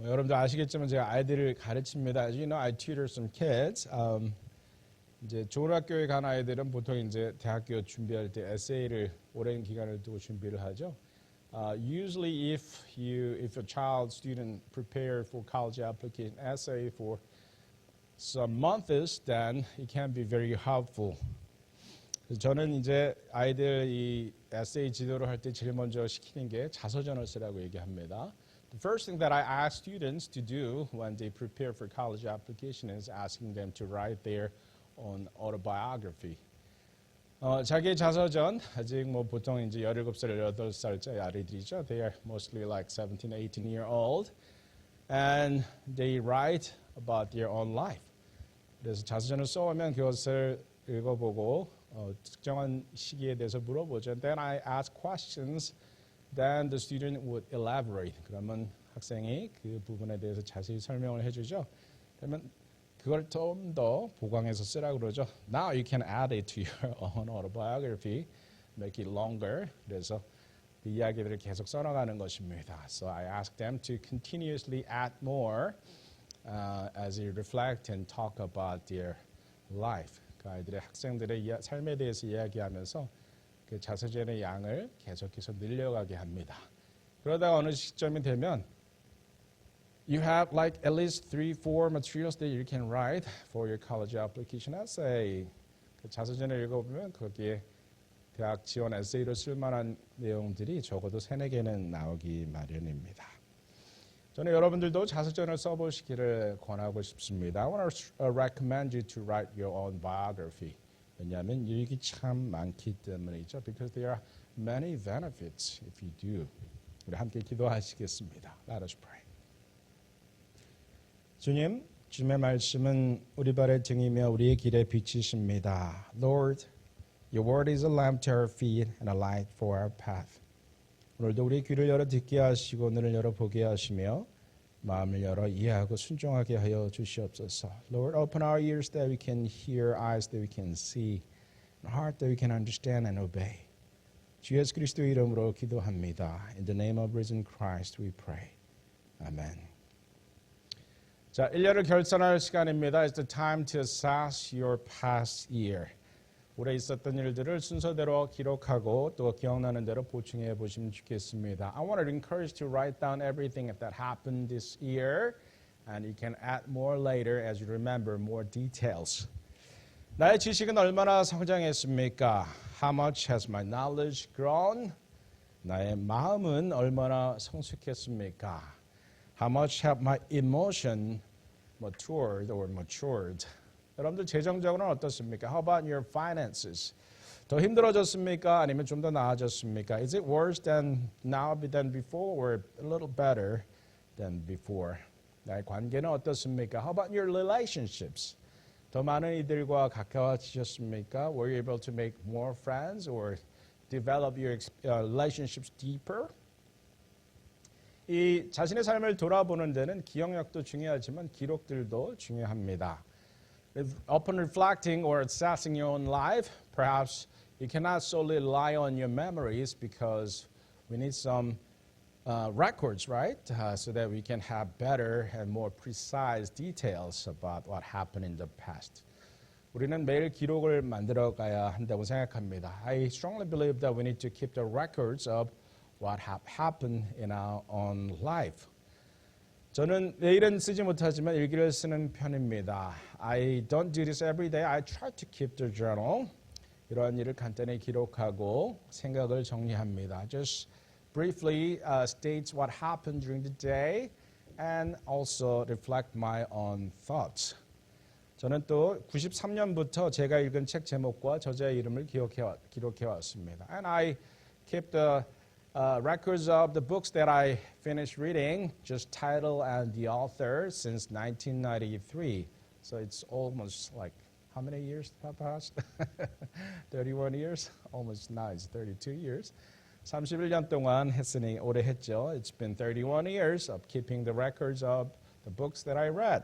여러분들 아시겠지만 제가 아이들을 가르칩니다. As you know, I tutor some kids. 이제 좋은 학교에 간 아이들은 보통 이제 대학교 준비할 때 에세이를 오랜 기간을 두고 준비를 하죠. Usually, if a child student prepare for college application essay for some months, then it can be very helpful. 저는 이제 아이들 이 에세이 지도를 할 때 제일 먼저 시키는 게 자서전을 쓰라고 얘기합니다. The first thing that I ask students to do when they prepare for college application is asking them to write their own autobiography. 자기 자서전 아직 뭐 보통 이제 17살, 18살짜리 아이들이죠. They are mostly like 17, 18-year-old, and they write about their own life. 그래서 자서전을 써오면 그것을 읽어보고 특정한 시기에 대해서 물어보죠. And then I ask questions. Then the student would elaborate. 그러면 학생이 그 부분에 대해서 자세히 설명을 해주죠. 그러면 그걸 좀 더 보강해서 쓰라고 그러죠. Now you can add it to your own autobiography, make it longer. 그래서 그 이야기들을 계속 써나가는 것입니다. So I ask them to continuously add more as they reflect and talk about their life. 그 아이들의 학생들의 삶에 대해서 이야기하면서 그 자서전의 양을 계속해서 늘려가게 합니다. 그러다가 어느 시점이 되면 you have like at least 3-4 materials that you can write for your college application essay. 그 자서전을 읽어보면 거기에 대학 지원 에세이로 쓸만한 내용들이 적어도 3-4개는 나오기 마련입니다. 저는 여러분들도 자서전을 써보시기를 권하고 싶습니다. I want to recommend you to write your own biography. 왜냐하면 유익이 참 많기 때문이죠. Because there are many benefits if you do. 우리 함께 기도하시겠습니다. Let us pray. 주님, 주님의 말씀은 우리 발의 등이며 우리의 길의 빛이십니다. Lord, your word is a lamp to our feet and a light for our path. 오늘도 우리 귀를 열어 듣게 하시고 눈을 열어 보게 하시며 마음을 열어 이해하고 순종하게 하여 주시옵소서. Lord, open our ears that we can hear, eyes that we can see, and heart that we can understand and obey. 주 예수 그리스도의 이름으로 기도합니다. In the name of risen Christ we pray. Amen. 자, 1년을 결산할 시간입니다. It's the time to assess your past year. 올해 있었던 일들을 순서대로 기록하고 또 기억나는 대로 보충해 보시면 좋겠습니다. I want to encourage you to write down everything that happened this year, and you can add more later as you remember more details. 나의 지식은 얼마나 성장했습니까? How much has my knowledge grown? 나의 마음은 얼마나 성숙했습니까? How much have my emotion matured or matured? 여러분들 재정적으로는 어떻습니까? How about your finances? 더 힘들어졌습니까? 아니면 좀 더 나아졌습니까? Is it worse than now than before or a little better than before? 나의 관계는 어떻습니까? How about your relationships? 더 많은 이들과 가까워지셨습니까? Were you able to make more friends or develop your relationships deeper? 이 자신의 삶을 돌아보는 데는 기억력도 중요하지만 기록들도 중요합니다. Upon reflecting or assessing your own life, perhaps you cannot solely rely on your memories because we need some records, right? So that we can have better and more precise details about what happened in the past. 우리는 매일 기록을 만들어 가야 한다고 생각합니다. I strongly believe that we need to keep the records of what have happened in our own life. 저는 매일은 쓰지 못하지만 일기를 쓰는 편입니다. I don't do this every day. I try to keep the journal. 이러한 일을 간단히 기록하고 생각을 정리합니다. Just briefly states what happened during the day and also reflect my own thoughts. 저는 또 93년부터 제가 읽은 책 제목과 저자의 이름을 기록해 왔습니다. And I keep the records of the books that I finished reading, just title and the author since 1993. So it's almost like, how many years have passed? 31 years? Almost now it's 32 years. 31년 동안 했으니 오래 했죠. It's been 31 years of keeping the records of the books that I read.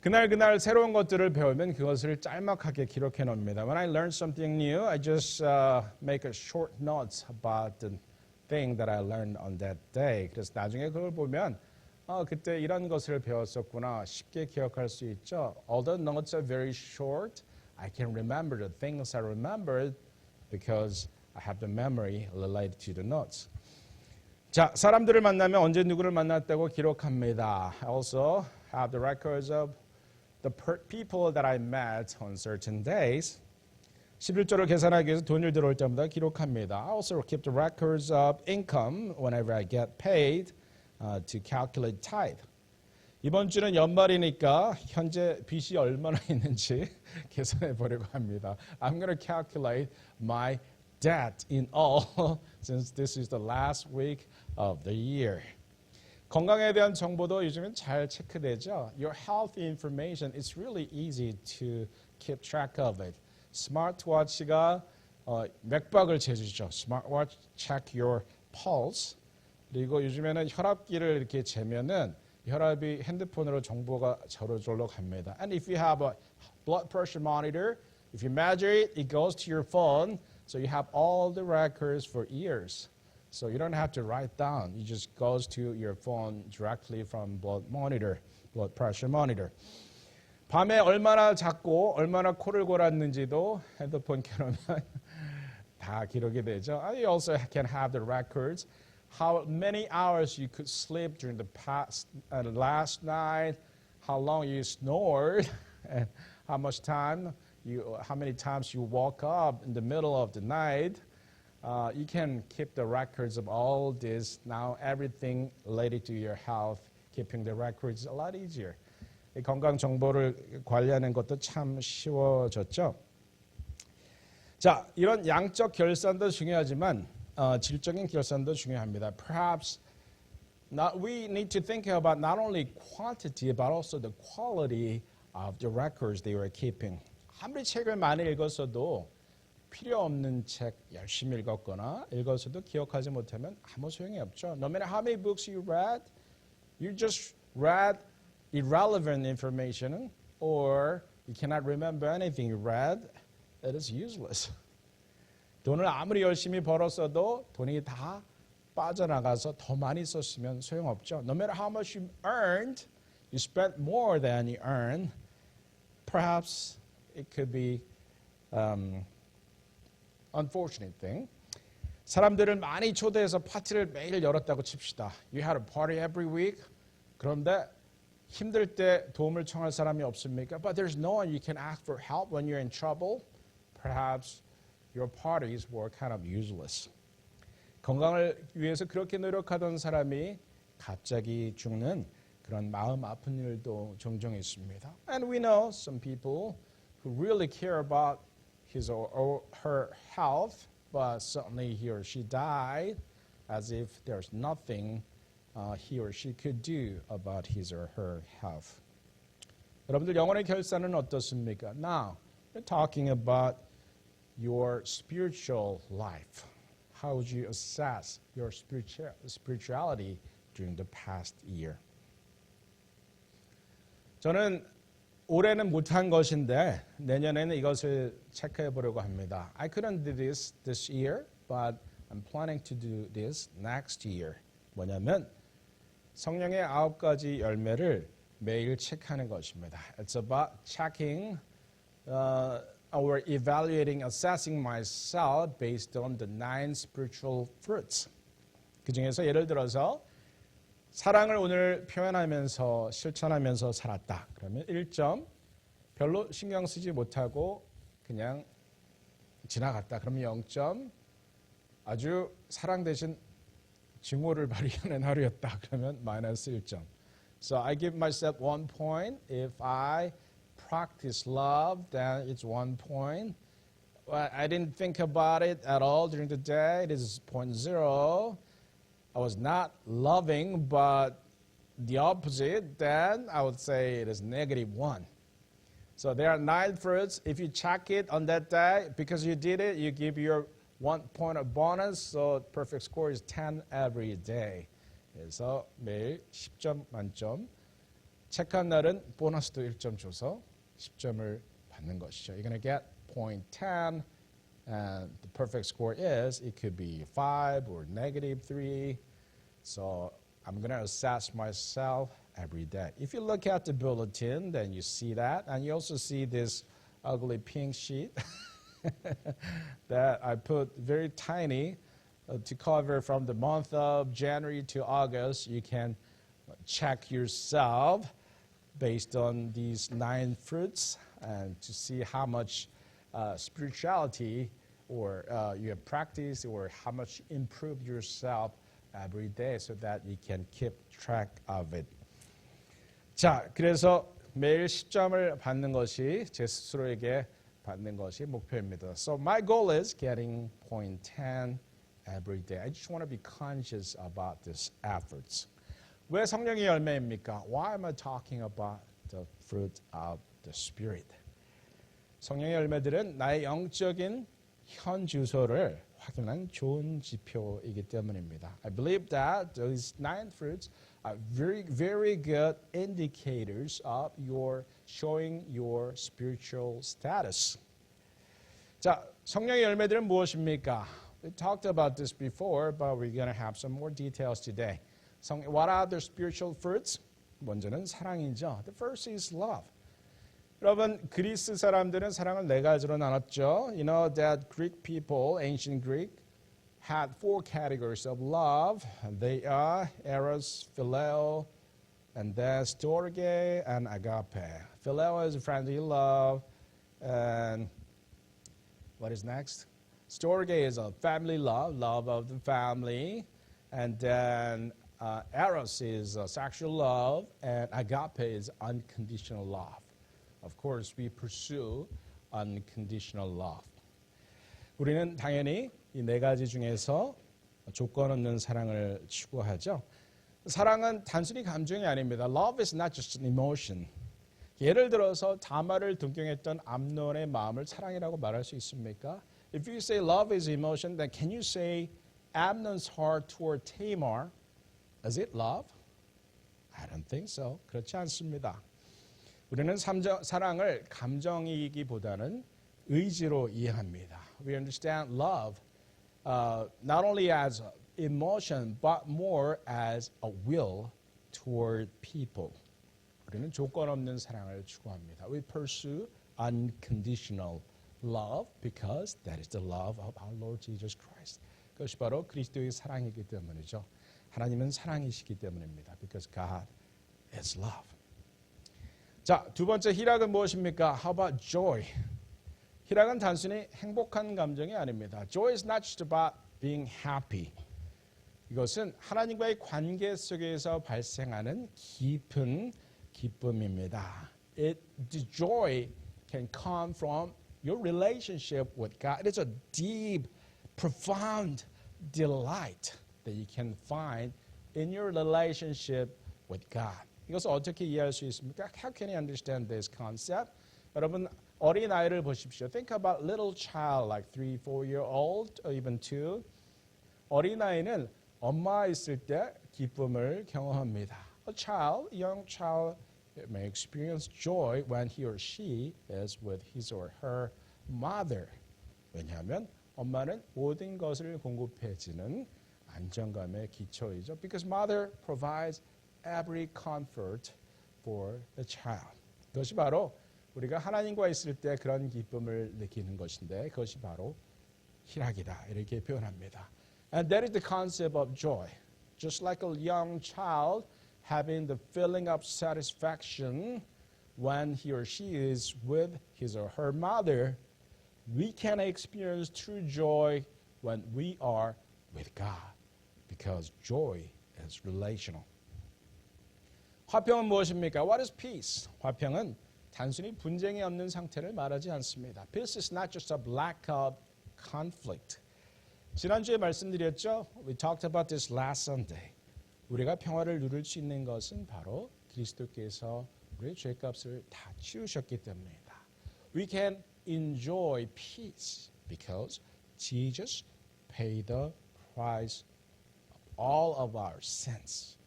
그날 새로운 것들을 배우면 그것을 짤막하게 기록해 놓습니다. When I learn something new, I just make a short notes about the thing that I learned on that day. 그래서 나중에 그걸 보면 그때 이런 것을 배웠었구나. 쉽게 기억할 수 있죠. Although notes are very short, I can remember the things I remembered because I have the memory related to the notes. 자, 사람들을 만나면 언제 누구를 만났다고 기록합니다. I also have the records of the people that I met on certain days. 11조를 계산하기 위해서 돈을 들어올 때마다 기록합니다. I also keep the records of income whenever I get paid to calculate tithe. 이번 주는 연말이니까 현재 빚이 얼마나 있는지 계산해 보려고 합니다. I'm going to calculate my debt in all since this is the last week of the year. 건강에 대한 정보도 요즘은 잘 체크되죠. Your health information is really easy to keep track of it. 스마트워치가 맥박을 재주죠. Smartwatch check your pulse. 그리고 요즘에는 혈압기를 이렇게 재면은 혈압이 핸드폰으로 정보가 저절로 갑니다. And if you have a blood pressure monitor, if you measure it, it goes to your phone. So you have all the records for years. So you don't have to write down. It just goes to your phone directly from blood pressure monitor. 밤에 얼마나 잤고 얼마나 코를 골았는지도 핸드폰 켜놓으면 다 기록이 되죠. And you also can have the records. How many hours you could sleep during the last night, how long you snored, and how many times you woke up in the middle of the night. You can keep the records of all this. Now everything related to your health, keeping the records is a lot easier. 건강 정보를 관리하는 것도 참 쉬워졌죠. 자, 이런 양적 결산도 중요하지만 질적인 결산도 중요합니다. Perhaps we need to think about not only quantity but also the quality of the records they were keeping. 아무리 책을 많이 읽었어도 필요 없는 책 열심히 읽었거나 읽었어도 기억하지 못하면 아무 소용이 없죠. No matter how many books you read, you just read irrelevant information or you cannot remember anything you read. It is useless. 돈을 아무리 열심히 벌었어도 돈이 다 빠져나가서 더 많이 썼으면 소용없죠. No matter how much you earned, you spent more than you earned. Perhaps it could be unfortunate thing. 사람들을 많이 초대해서 파티를 매일 열었다고 칩시다. You had a party every week. 그런데 힘들 때 도움을 청할 사람이 없습니까? But there's no one you can ask for help when you're in trouble. Perhaps your parties were kind of useless. 건강을 위해서 그렇게 노력하던 사람이 갑자기 죽는 그런 마음 아픈 일도 종종 있습니다. And we know some people who really care about his or her health, but suddenly he or she died as if there's nothing he or she could do about his or her health. 여러분들 영혼의 결산은 어떻습니까? Now, we're talking about your spiritual life. How would you assess your spirituality during the past year? 저는 올해는 못한 것인데 내년에는 이것을 체크해 보려고 합니다. I couldn't do this year, but I'm planning to do this next year. 뭐냐면 성령의 9가지 열매를 매일 체크하는 것입니다. It's about checking or evaluating, assessing myself based on the 9 spiritual fruits. 그 중에서 예를 들어서 사랑을 오늘 표현하면서 실천하면서 살았다. 그러면 1점, 별로 신경 쓰지 못하고 그냥 지나갔다. 그러면 0점, 아주 사랑 대신 증오를 발휘하는 하루였다. 그러면 마이너스 1점. So I give myself 1 point. If I practice love, then it's 1 point. I didn't think about it at all during the day. It is 0.0. I was not loving, but the opposite, then I would say it is -1. So there are 9 fruits. If you check it on that day, because you did it, you give your 1 point of bonus. So perfect score is 10 every day. 그래서 매일 10점 만점. 체크한 날은 보너스도 1점 줘서 10점을 받는 것이죠. You're going to get 0.10. And the perfect score is, it could be 5 or -3. So I'm going to assess myself every day. If you look at the bulletin, then you see that. And you also see this ugly pink sheet that I put very tiny to cover from the month of January to August. You can check yourself based on these 9 fruits and to see how much spirituality or you have practiced or how much improved yourself every day so that you can keep track of it. 자, 그래서 매일 10점을 받는 것이 제 스스로에게 받는 것이 목표입니다. So my goal is getting point 10 every day. I just want to be conscious about these efforts. 왜 성령의 열매입니까? Why am I talking about the fruit of the Spirit? 성령의 열매들은 나의 영적인 현 주소를 확인한 좋은 지표이기 때문입니다. I believe that these 9 fruits are very, very good indicators of your showing your spiritual status. 자, 성령의 열매들은 무엇입니까? We talked about this before, but we're going to have some more details today. What are the spiritual fruits? 먼저는 사랑이죠. The first is love. 여러분, 그리스 사람들은 사랑을 4가지로 나눴죠. You know that Greek people, ancient Greek, had 4 categories of love. They are eros, phileo, and then storge and agape. Phileo is friendly love, and what is next? Storge is a family love, love of the family, and then eros is sexual love, and agape is unconditional love. Of course, we pursue unconditional love. 우리는 당연히 이 4가지 중에서 조건 없는 사랑을 추구하죠. 사랑은 단순히 감정이 아닙니다. Love is not just an emotion. 예를 들어서 다말을 동경했던 암논의 마음을 사랑이라고 말할 수 있습니까? If you say love is emotion, then can you say Amnon's heart toward Tamar, is it love? I don't think so. 그렇지 않습니다. 우리는 사랑을 감정이기보다는 의지로 이해합니다. We understand love not only as emotion, but more as a will toward people. 우리는 조건 없는 사랑을 추구합니다. We pursue unconditional love because that is the love of our Lord Jesus Christ. 그것이 바로 그리스도의 사랑이기 때문이죠. 하나님은 사랑이시기 때문입니다. Because God is love. 자, 두 번째 희락은 무엇입니까? How about joy? 희락은 단순히 행복한 감정이 아닙니다. Joy is not just about being happy. 이것은 하나님과의 관계 속에서 발생하는 깊은 기쁨입니다. The joy can come from your relationship with God. It is a deep, profound delight that you can find in your relationship with God. 이것을 어떻게 이해할 수 있습니까? How can you understand this concept? 여러분, 어린아이를 보십시오. Think about little child like 3, 4-year-old or even 2. 어린아이는 엄마 있을 때 기쁨을 경험합니다. A child, young child may experience joy when he or she is with his or her mother. 왜냐하면 엄마는 모든 것을 공급해주는 안정감의 기초이죠. Because mother provides every comfort for the child. 그것이 바로 우리가 하나님과 있을 때 그런 기쁨을 느끼는 것인데 그것이 바로 희락이다 이렇게 표현합니다. And that is the concept of joy. Just like a young child having the feeling of satisfaction when he or she is with his or her mother, we can experience true joy when we are with God because joy is relational. 화평은 무엇입니까? What is peace? 화평은 단순히 분쟁이 없는 상태를 말하지 않습니다. Peace is not just a lack of conflict. 지난주에 말씀드렸죠? We talked about this last Sunday. 우리가 평화를 누릴 수 있는 것은 바로 그리스도께서 우리의 죄값을 다 치우셨기 때문이다. We can enjoy peace because Jesus paid the price of all of our sins.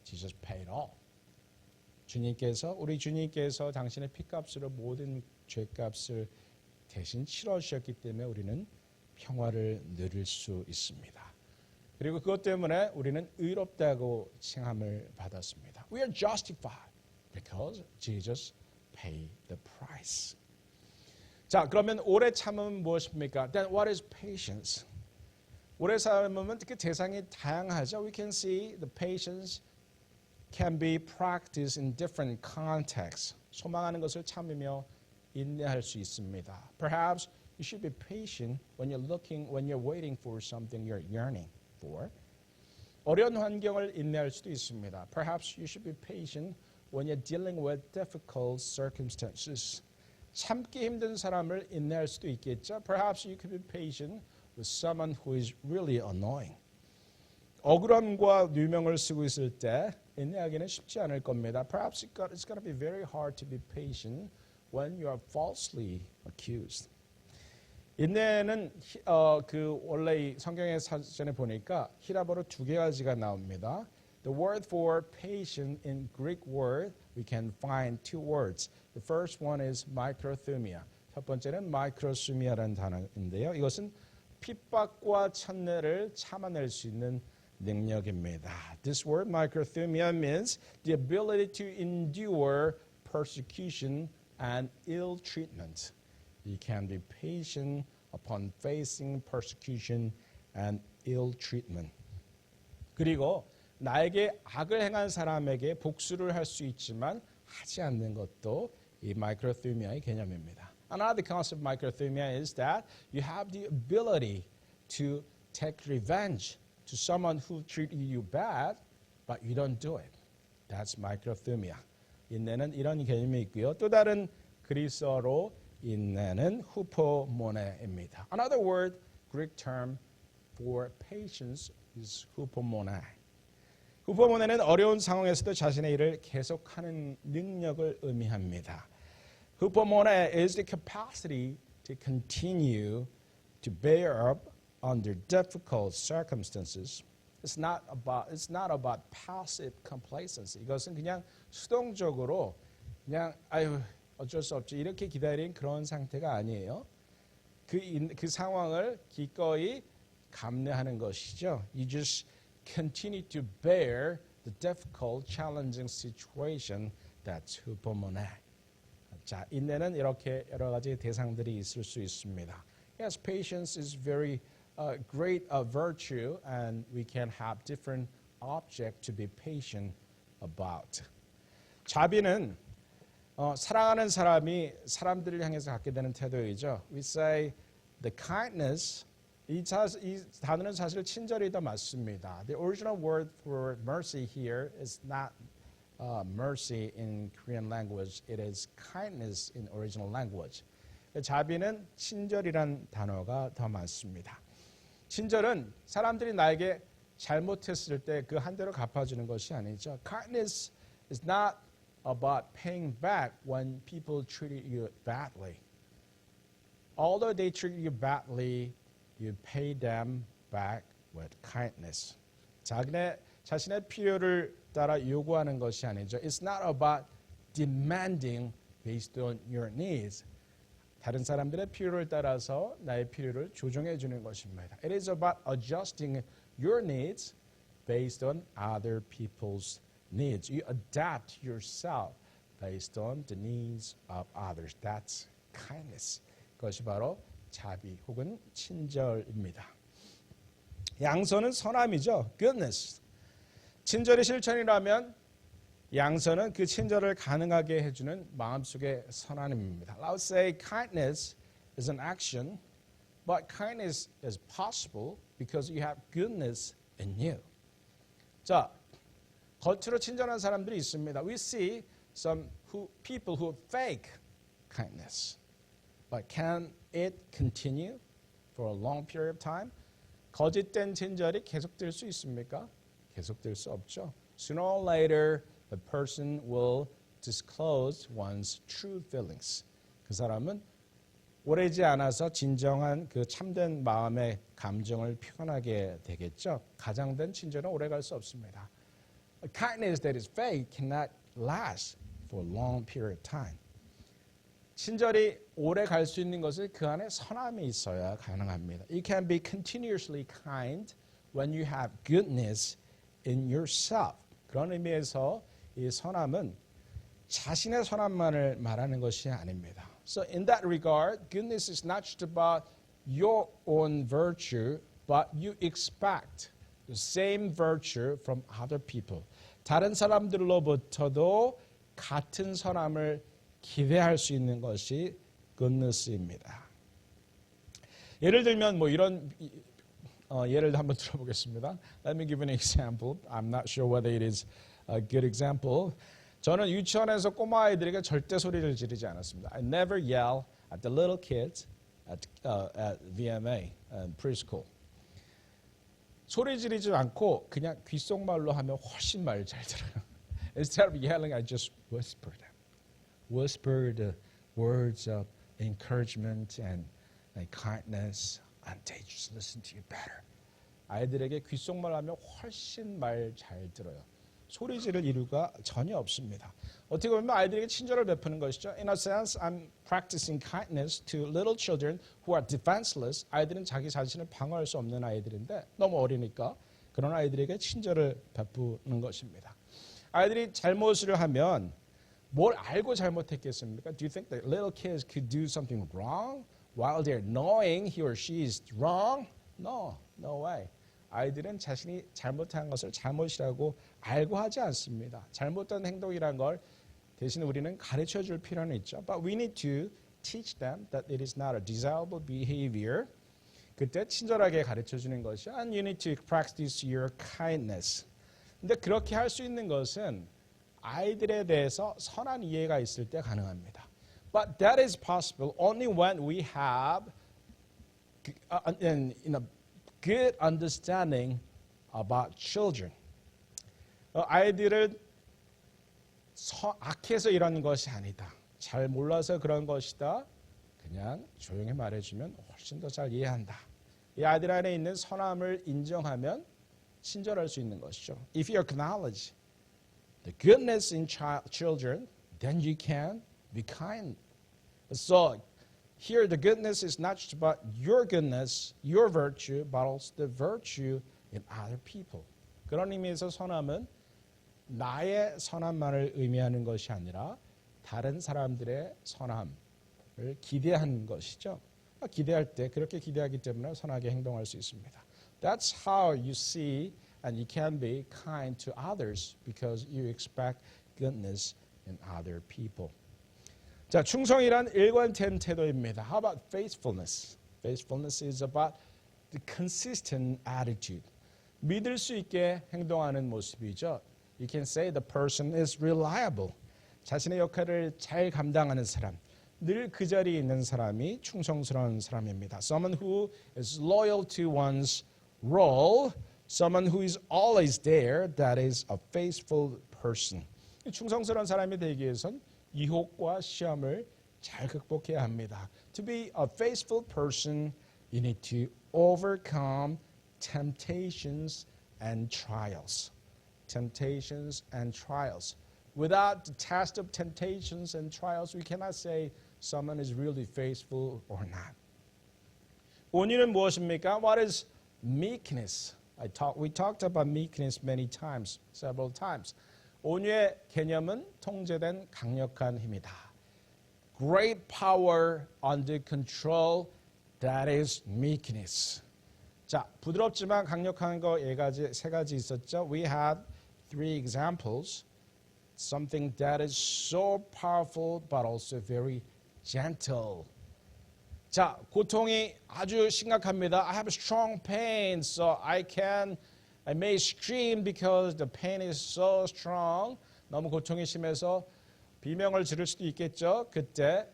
Jesus paid all. 우리 주님께서 당신의 피값으로 모든 죄값을 대신 치러주셨기 때문에 우리는 평화를 누릴 수 있습니다. 그리고 그것 때문에 우리는 의롭다고 칭함을 받았습니다. We are justified because Jesus paid the price. 자, 그러면 오래 참음은 무엇입니까? Then what is patience? 오래 참음은 그 대상이 다양하죠. We can see the patience can be practiced in different contexts. 소망하는 것을 참으며 인내할 수 있습니다. Perhaps you should be patient when you're waiting for something you're yearning for. 어려운 환경을 인내할 수도 있습니다. Perhaps you should be patient when you're dealing with difficult circumstances. 참기 힘든 사람을 인내할 수도 있겠죠. Perhaps you could be patient with someone who is really annoying. 억울함과 누명을 쓰고 있을 때 인내하기는 쉽지 않을 겁니다. Perhaps it's going to be very hard to be patient when you are falsely accused. 인내는 원래 성경의 사전에 보니까 히라보로 두 가지가 나옵니다. The word for patient in Greek word we can find two words. The first one is microthumia. 첫 번째는 microsumia라는 단어인데요. 이것은 핍박과 천내를 참아낼 수 있는 능력입니다. This word microthumia means the ability to endure persecution and ill treatment. You can be patient upon facing persecution and ill treatment. 그리고 나에게 악을 행한 사람에게 복수를 할 수 있지만 하지 않는 것도 이 microthumia의 개념입니다. Another concept of microthumia is that you have the ability to take revenge to someone who treated you bad, but you don't do it. That's microthumia. 인내는 이런 개념이 있고요. 또 다른 그리스어로 인내는 후포모네입니다. Another word, Greek term for patience is hupomone. 후포모네는 어려운 상황에서도 자신의 일을 계속하는 능력을 의미합니다. Hupomone is the capacity to continue to bear up under difficult circumstances. It's not about passive complacency. 이것은 그냥 수동적으로 그냥 아유 어쩔 수 없지 이렇게 기다린 그런 상태가 아니에요. 그 상황을 기꺼이 감내하는 것이죠. You just continue to bear the difficult, challenging situation. That's hupomone. 자, 인내는 이렇게 여러 가지 대상들이 있을 수 있습니다. Yes, patience is very great virtue, and we can have different objects to be patient about. 자비는 사랑하는 사람이 사람들을 향해서 갖게 되는 태도이죠. We say the kindness. 이 단어는 사실 친절이 더 맞습니다. The original word for mercy here is not mercy in Korean language. It is kindness in original language. 자비는 친절이란 단어가 더 많습니다. 친절은 사람들이 나에게 잘못했을 때 그 한 대로 갚아주는 것이 아니죠. Kindness is not about paying back when people treated you badly. Although they treated you badly, you pay them back with kindness. 자신의 필요를 따라 요구하는 것이 아니죠. It's not about demanding based on your needs. 다른 사람들의 필요를 따라서 나의 필요를 조정해 주는 것입니다. It is about adjusting your needs based on other people's needs. You adapt yourself based on the needs of others. That's kindness. 그것이 바로 자비 혹은 친절입니다. 양선은 선함이죠. Goodness. 친절의 실천이라면 양선은 그 친절을 가능하게 해주는 마음속의 선함입니다. Let's say kindness is an action, but kindness is possible because you have goodness in you. 자, 겉으로 친절한 사람들이 있습니다. We see some people who fake kindness, but can it continue for a long period of time? 거짓된 친절이 계속될 수 있습니까? 계속될 수 없죠. Sooner or later, the person will disclose one's true feelings. 그 사람은 오래지 않아서 진정한 그 참된 마음의 감정을 표현하게 되겠죠. 가장된 친절은 오래 갈 수 없습니다. A kindness that is fake cannot last for a long period of time. 친절이 오래 갈 수 있는 것은 그 안에 선함이 있어야 가능합니다. You can be continuously kind when you have goodness in yourself. 그런 의미에서 이 선함은 자신의 선함만을 말하는 것이 아닙니다. So in that regard, goodness is not just about your own virtue, but you expect the same virtue from other people. 다른 사람들로부터도 같은 선함을 기대할 수 있는 것이 goodness입니다. 예를 들면 뭐 이런 예를 한번 들어보겠습니다. Let me give an example. I'm not sure whether it is a good example. 저는 유치원에서 꼬마 아이들에게 절대 소리를 지르지 않았습니다. I never yell at the little kids at VMA and preschool. 소리 지르지 않고 그냥 귓속말로 하면 훨씬 말 잘 들어요. Instead of yelling, I just whisper them. Whisper the words of encouragement and kindness. And they just listen to you better. 아이들에게 귓속말 하면 훨씬 말 잘 들어요. 소리 지를 이유가 전혀 없습니다. 어떻게 보면 아이들에게 친절을 베푸는 것이죠. In a sense, I'm practicing kindness to little children who are defenseless. 아이들은 자기 자신을 방어할 수 없는 아이들인데 너무 어리니까 그런 아이들에게 친절을 베푸는 것입니다. 아이들이 잘못을 하면 뭘 알고 잘못했겠습니까? Do you think that little kids could do something wrong while they're knowing he or she is wrong? No way. 아이들은 자신이 잘못한 것을 잘못이라고 알고 하지 않습니다. 잘못된 행동이란 걸 대신 우리는 가르쳐 줄 필요는 있죠. But we need to teach them that it is not a desirable behavior. 그때 친절하게 가르쳐 주는 것이죠. And you need to practice your kindness. 근데 그렇게 할 수 있는 것은 아이들에 대해서 선한 이해가 있을 때 가능합니다. But that is possible only when we have good understanding about children. 아이들은 악해서 이런 것이 아니다. 잘 몰라서 그런 것이다. 그냥 조용히 말해주면 훨씬 더 잘 이해한다. 이 아이들 안에 있는 선함을 인정하면 친절할 수 있는 것이죠. If you acknowledge the goodness in children, then you can be kind. So here the goodness is not just about your goodness, your virtue, but also the virtue in other people. 그런 의미에서 선함은 나의 선함만을 의미하는 것이 아니라 다른 사람들의 선함을 기대하는 것이죠. 기대할 때 그렇게 기대하기 때문에 선하게 행동할 수 있습니다. That's how you see and you can be kind to others because you expect goodness in other people. 자, 충성이란 일관된 태도입니다. How about faithfulness? Faithfulness is about the consistent attitude. 믿을 수 있게 행동하는 모습이죠. You can say the person is reliable. 자신의 역할을 잘 감당하는 사람, 늘 그 자리에 있는 사람이 충성스러운 사람입니다. Someone who is loyal to one's role, someone who is always there, that is a faithful person. 충성스러운 사람이 되기 위해선 유혹과 시험을 잘 극복해야 합니다. To be a faithful person, you need to overcome temptations and trials. Temptations and trials. Without the test of temptations and trials, we cannot say someone is really faithful or not. 온유는 무엇입니까? What is meekness? We talked about meekness many times, several times. 온유의 개념은 통제된 강력한 힘이다. Great power under control, that is meekness. 자, 부드럽지만 강력한 거 세 가지 있었죠. We have three examples. Something that is so powerful but also very gentle. 자, 고통이 아주 심각합니다. I have strong pain, so I may scream because the pain is so strong. 너무 고통이 심해서 비명을 지를 수도 있겠죠. 그때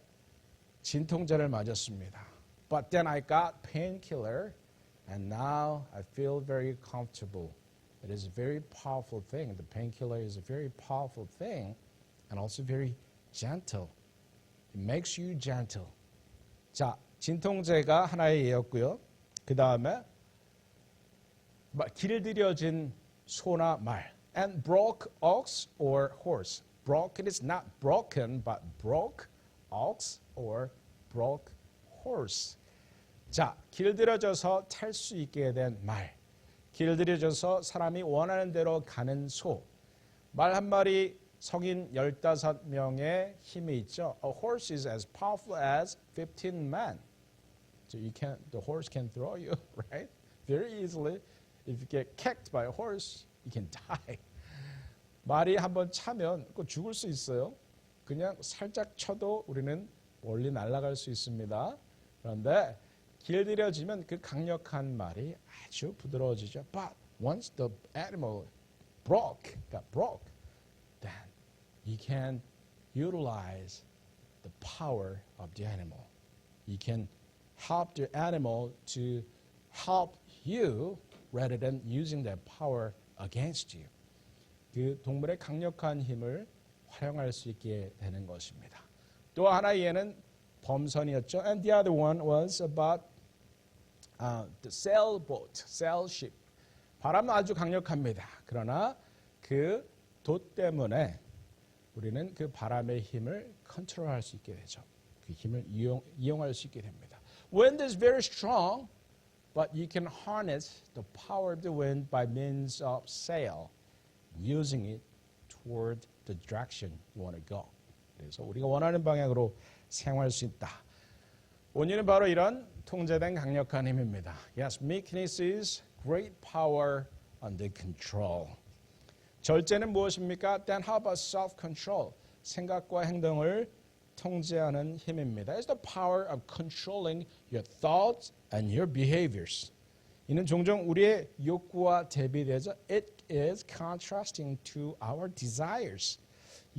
진통제를 맞았습니다. But then I got painkiller and now I feel very comfortable. It is a very powerful thing. The painkiller is a very powerful thing and also very gentle. It makes you gentle. 자, 진통제가 하나의 예였고요. 그 다음에 길들여진 소나 말. And broke ox or horse. Broken is not broken, but broke ox or broke horse. 자, 길들여져서 탈 수 있게 된 말. 길들여져서 사람이 원하는 대로 가는 소. 말 한 마리 성인 15명의 힘이 있죠. A horse is as powerful as 15 men. So the horse can throw you, right? Very easily. If you get kicked by a horse, you can die. 말이 한번 차면 그 죽을 수 있어요. 그냥 살짝 쳐도 우리는 멀리 날아갈 수 있습니다. 그런데 길들여지면 그 강력한 말이 아주 부드러워지죠. But once the animal got broke, then you can utilize the power of the animal. You can help the animal to help you rather than using that power against you. 그 동물의 강력한 힘을 활용할 수 있게 되는 것입니다. 또 하나의 예는 범선이었죠. And the other one was about the sailboat, sail ship. 바람은 아주 강력합니다. 그러나 그 돛 때문에 우리는 그 바람의 힘을 컨트롤할 수 있게 되죠. 그 힘을 이용할 수 있게 됩니다. Wind is very strong, but you can harness the power of the wind by means of sail, using it toward the direction you want to go. 그래서 우리가 원하는 방향으로 사용할 수 있다. 원인은 바로 이런 통제된 강력한 힘입니다. Yes, meekness is great power under control. 절제는 무엇입니까? Then how about self-control? 생각과 행동을 통제하는 힘입니다. It's the power of controlling your thoughts and your behaviors. 이는 종종 우리의 욕구와 대비되죠. It is contrasting to our desires.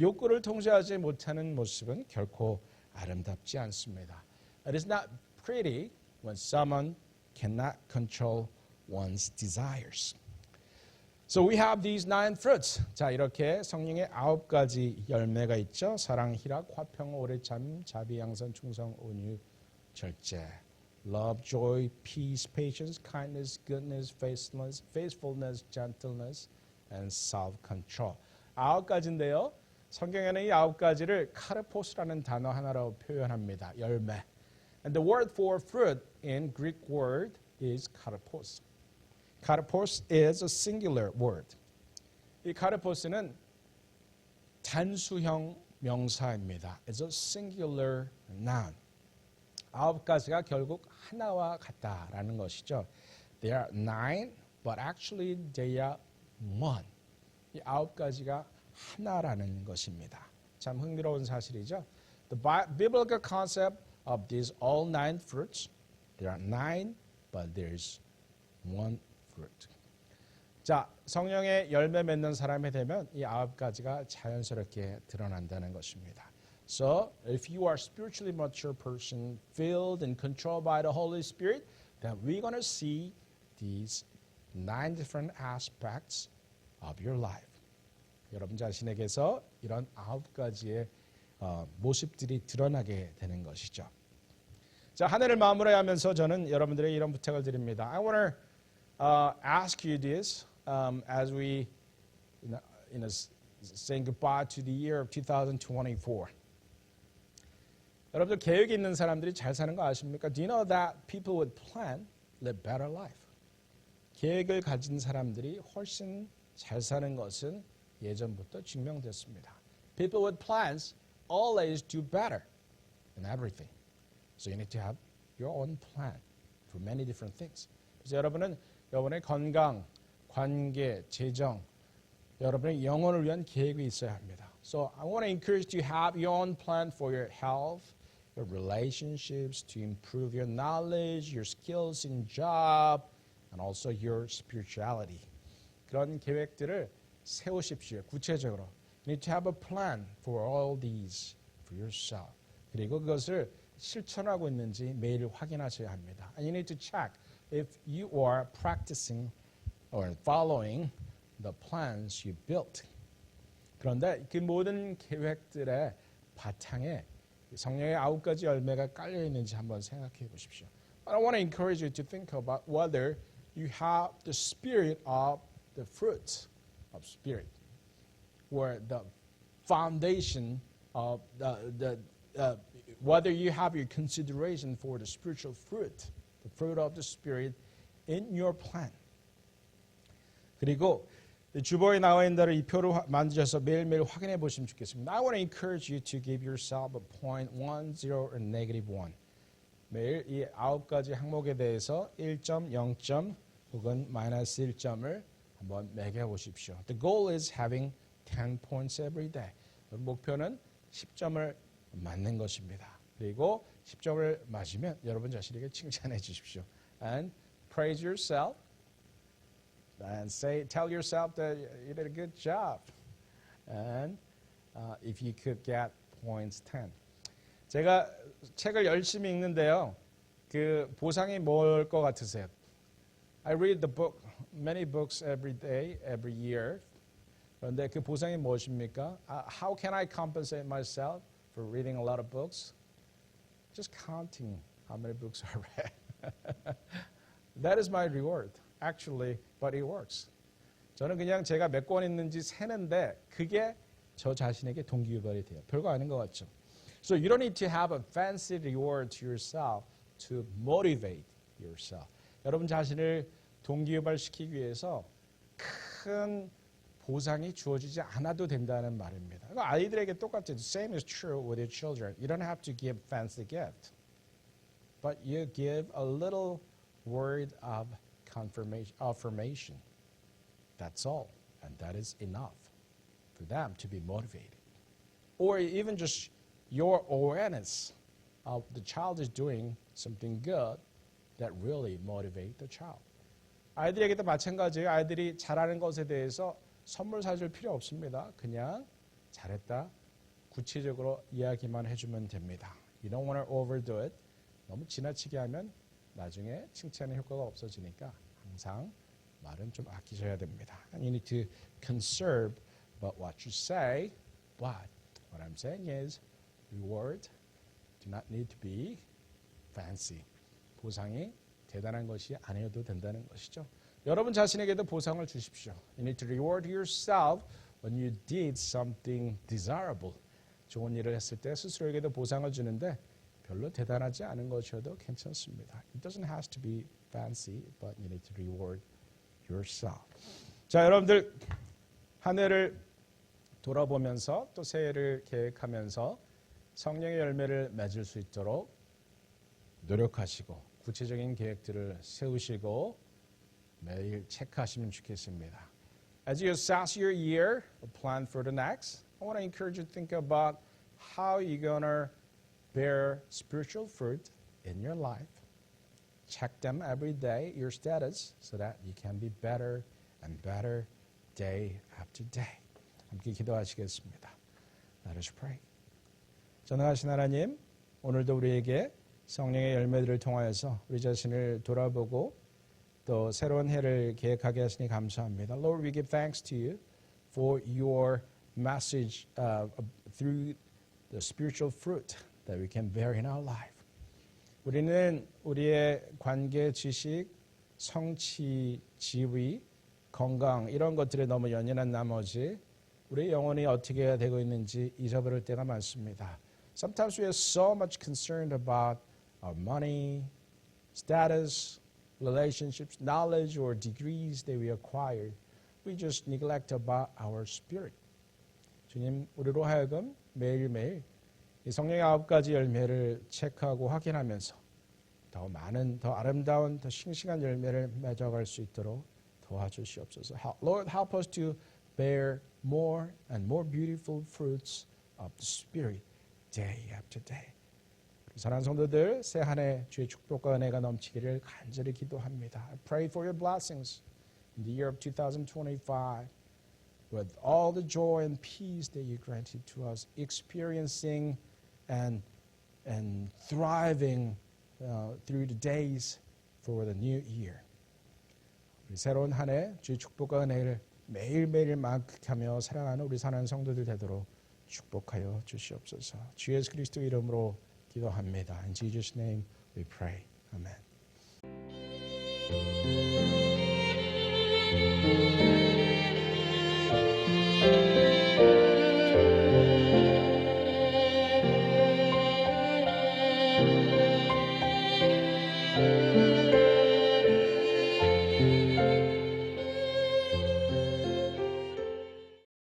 욕구를 통제하지 못하는 모습은 결코 아름답지 않습니다. It is not pretty when someone cannot control one's desires. So we have these 9 fruits. 자, 이렇게 성령의 9가지 열매가 있죠. 사랑, 희락, 화평, 오래참, 자비, 양선, 충성, 온유, 절제. Love, joy, peace, patience, kindness, goodness, faithfulness, gentleness, and self-control. 9가지인데요. 성경에는 이 9가지를 카르포스라는 단어 하나로 표현합니다. 열매. And the word for fruit in Greek word is karpos. Karpos is a singular word. 이 카르포스는 단수형 명사입니다. It's a singular noun. 9가지가 결국 하나와 같다라는 것이죠. There are 9, but actually they are one. 이 9가지가 하나라는 것입니다. 참 흥미로운 사실이죠. The biblical concept of these all 9 fruits, there are 9, but there's one fruit. 자, 성령의 열매 맺는 사람이 되면 이 9가지가 자연스럽게 드러난다는 것입니다. So, if you are a spiritually mature person, filled and controlled by the Holy Spirit, then we're going to see these 9 different aspects of your life. 여러분 자신에게서 이런 9가지의 모습들이 드러나게 되는 것이죠. 자, 한 해를 마무리하면서 저는 여러분들에게 이런 부탁을 드립니다. I want to ask you this as we saying goodbye to the year of 2024. 여러분들 계획이 있는 사람들이 잘 사는 거 아십니까? Do you know that people with plan live better life? 계획을 가진 사람들이 훨씬 잘 사는 것은 예전부터 증명됐습니다. People with plans always do better in everything. So you need to have your own plan for many different things. 그래서 여러분은 여러분의 건강, 관계, 재정, 여러분의 영혼을 위한 계획이 있어야 합니다. So I want to encourage you to have your own plan for your health, your relationships, to improve your knowledge, your skills in job, and also your spirituality. 그런 계획들을 세우십시오. 구체적으로. You need to have a plan for all these for yourself. 그리고 그것을 실천하고 있는지 매일 확인하셔야 합니다. And you need to check if you are practicing or following the plans you built. 그런데 그 모든 계획들의 바탕에 성령의 9가지 열매가 깔려 있는지 한번 생각해 보십시오. But I want to encourage you to think about whether you have the spirit of the fruit of spirit, or the foundation of whether you have your consideration for the spiritual fruit, the fruit of the spirit in your plan. 그리고 주보에 나와 있는 대로 이 표를 만드셔서 매일매일 확인해 보시면 좋겠습니다. I want to encourage you to give yourself a point, 1, 0, and -1. 매일 이 9가지 항목에 대해서 1점, 0점 혹은 마이너스 1점을 한번 매겨보십시오. The goal is having 10 points every day. 목표는 10점을 맞는 것입니다. 그리고 10점을 맞으면 여러분 자신에게 칭찬해 주십시오. And praise yourself. And tell yourself that you did a good job. And if you could get points 10. 제가 책을 열심히 읽는데요. 그 보상이 뭘 것 같으세요? I read many books every day, every year. 그런데 그 보상이 무엇입니까? How can I compensate myself for reading a lot of books? Just counting how many books I read. That is my reward. Actually, but it works. 저는 그냥 제가 몇 권 있는지 세는데 그게 저 자신에게 동기유발이 돼요. 별거 아닌 것 같죠? So you don't need to have a fancy reward to yourself to motivate yourself. 여러분 자신을 동기유발시키기 위해서 큰 보상이 주어지지 않아도 된다는 말입니다. 아이들에게 똑같아요. The same is true with your children. You don't have to give fancy gift, but you give a little word of affirmation. That's all, and that is enough for them to be motivated. Or even just your awareness of the child is doing something good that really motivate the child. 아이들에게도 마찬가지예요. 아이들이 잘하는 것에 대해서 선물 사줄 필요 없습니다. 그냥 잘했다. 구체적으로 이야기만 해주면 됩니다. You don't want to overdo it. 너무 지나치게 하면 나중에 칭찬의 효과가 없어지니까 항상 말은 좀 아끼셔야 됩니다. And you need to conserve about what you say. But what I'm saying is reward do not need to be fancy. 보상이 대단한 것이 아니어도 된다는 것이죠. 여러분 자신에게도 보상을 주십시오. You need to reward yourself when you did something desirable. 좋은 일을 했을 때 스스로에게도 보상을 주는데 별로 대단하지 않은 것이어도 괜찮습니다. It doesn't have to be fancy, but you need to reward yourself. 자, 여러분들 한 해를 돌아보면서 또 새해를 계획하면서 성령의 열매를 맺을 수 있도록 노력하시고 구체적인 계획들을 세우시고 매일 체크하시면 좋겠습니다. As you assess your year, plan for the next, I want to encourage you to think about how you're going to bear spiritual fruit in your life. Check them every day, your status, so that you can be better and better day after day. 함께 기도하시겠습니다. Let us pray. 전능하신 하나님, 오늘도 우리에게 성령의 열매들을 통하여서 우리 자신을 돌아보고 또 새로운 해를 계획하게 하시니 감사합니다. Lord, we give thanks to you for your message through the spiritual fruit that we can bear in our life. 우리는 우리의 관계, 지식, 성취, 지위, 건강 이런 것들에 너무 연연한 나머지 우리의 영혼이 어떻게 되고 있는지 잊어버릴 때가 많습니다. Sometimes we are so much concerned about our money, status, relationships, knowledge, or degrees that we acquired. We just neglect about our spirit. 주님, 우리로 하여금 매일매일 이 성령의 9가지 열매를 체크하고 확인하면서 더 많은, 더 아름다운, 더 싱싱한 열매를 맺어갈 수 있도록 도와주시옵소서. Lord, help us to bear more and more beautiful fruits of the Spirit day after day. 사랑하는 성도들, 새 한 해 주의 축복과 은혜가 넘치기를 간절히 기도합니다. I pray for your blessings in the year of 2025 with all the joy and peace that you granted to us, experiencing and thriving through the days for the new year. 우리 새로운 한 해 주의 축복과 은혜를 매일매일 만끽하며 사랑하는 우리 사랑하는 성도들 되도록 축복하여 주시옵소서. 주 예수 그리스도 이름으로 기도합니다. In Jesus' name we pray. Amen.